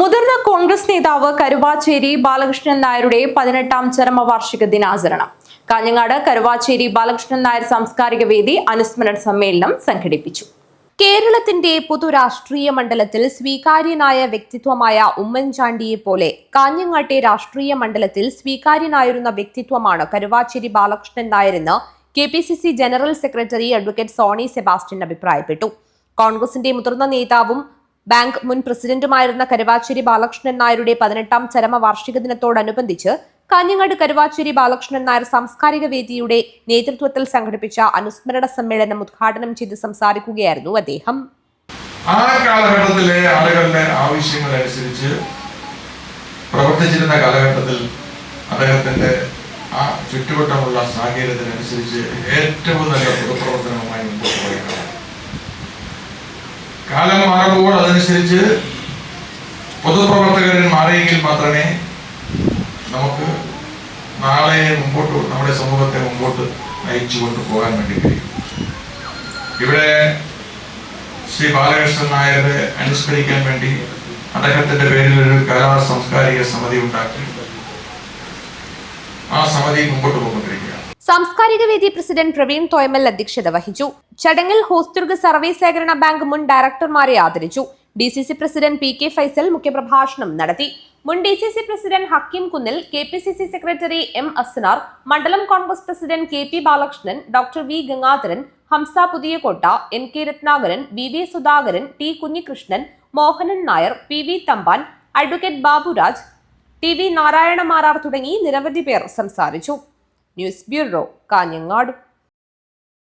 മുതിർന്ന കോൺഗ്രസ് നേതാവ് കരുവാച്ചേരി ബാലകൃഷ്ണൻ നായരുടെ 18ാം ചരമവാർഷിക ദിനാചരണം കാഞ്ഞങ്ങാട് കരുവാച്ചേരി ബാലകൃഷ്ണൻ നായർ സാംസ്കാരിക വേദി അനുസ്മരണ സമ്മേളനം സംഘടിപ്പിച്ചു. കേരളത്തിന്റെ പൊതുരാഷ്ട്രീയ മണ്ഡലത്തിൽ സ്വീകാര്യനായ വ്യക്തിത്വമായ ഉമ്മൻചാണ്ടിയെ പോലെ കാഞ്ഞങ്ങാട്ടെ രാഷ്ട്രീയ മണ്ഡലത്തിൽ സ്വീകാര്യനായിരുന്ന വ്യക്തിത്വമാണ് കരുവാച്ചേരി ബാലകൃഷ്ണൻ നായരെന്ന് KPCC general secretary advocate Sony Sebastian അഭിപ്രായപ്പെട്ടു. കോൺഗ്രസിന്റെ മുതിർന്ന നേതാവും ബാങ്ക് മുൻ പ്രസിഡന്റുമായിരുന്ന കരുവാച്ചേരി ബാലകൃഷ്ണൻ നായരുടെ 18ാം ചരമവാർഷിക ദിനത്തോടനുബന്ധിച്ച് കാഞ്ഞങ്ങാട് കരുവാച്ചേരി ബാലകൃഷ്ണൻ നായർ സാംസ്കാരിക വേദിയുടെ നേതൃത്വത്തിൽ സംഘടിപ്പിച്ച അനുസ്മരണ സമ്മേളനം ഉദ്ഘാടനം ചെയ്ത് സംസാരിക്കുകയായിരുന്നു അദ്ദേഹം. ആ കാലഘട്ടത്തിലെ ആളുകളുടെ ആവശ്യങ്ങളനുസരിച്ച് പ്രവർത്തിച്ചിരുന്ന കാലഘട്ടത്തിൽ അദ്ദേഹത്തിന്റെ ആ ചുറ്റുവട്ടമുള്ള സാഹചര്യത്തിനനുസരിച്ച് ഏറ്റവും നല്ല പൊതുപ്രവർത്തനവുമായി മുമ്പോട്ട് പോയിട്ടുണ്ട്. കാലം മാറുമ്പോൾ അതനുസരിച്ച് പൊതുപ്രവർത്തകരൻ മാറിയെങ്കിൽ മാത്രമേ നമുക്ക് നാളെ മുമ്പോട്ട് നമ്മുടെ സമൂഹത്തെ മുമ്പോട്ട് നയിച്ചു കൊണ്ടുപോകാൻ വേണ്ടി കഴിയും. ഇവിടെ ശ്രീ ബാലകൃഷ്ണൻ നായരെ അനുസ്മരിക്കാൻ വേണ്ടി അദ്ദേഹത്തിന്റെ പേരിൽ ഒരു കലാ സാംസ്കാരിക സമിതി ഉണ്ടാക്കി. ആ സമിതി മുമ്പോട്ട് പോയിക്കൊണ്ടിരിക്കുക. സാംസ്കാരിക വേദി പ്രസിഡന്റ് പ്രവീൺ തോയമൽ അധ്യക്ഷത വഹിച്ചു. ചടങ്ങിൽ ഹോസ്ദുർഗ് സർവേ സഹകരണ ബാങ്ക് മുൻ ഡയറക്ടർമാരെ ആദരിച്ചു. DCC പ്രസിഡന്റ് PK ഫൈസൽ മുഖ്യപ്രഭാഷണം നടത്തി. മുൻ DCC പ്രസിഡന്റ് ഹക്കീം കുന്നിൽ, KPCC സെക്രട്ടറി M അസ്നാർ, മണ്ഡലം Congress president KP Balakrishnan, doctor V Gangadharan, Hamza Puthiyakotta, NK Ratnakaran, VV Sudhakaran, T Kunhikrishnan, Mohanan Nair, PV Thampan, advocate Baburaj, TV Narayana Marar തുടങ്ങി നിരവധി പേർ സംസാരിച്ചു. News bureau, Kanhangad.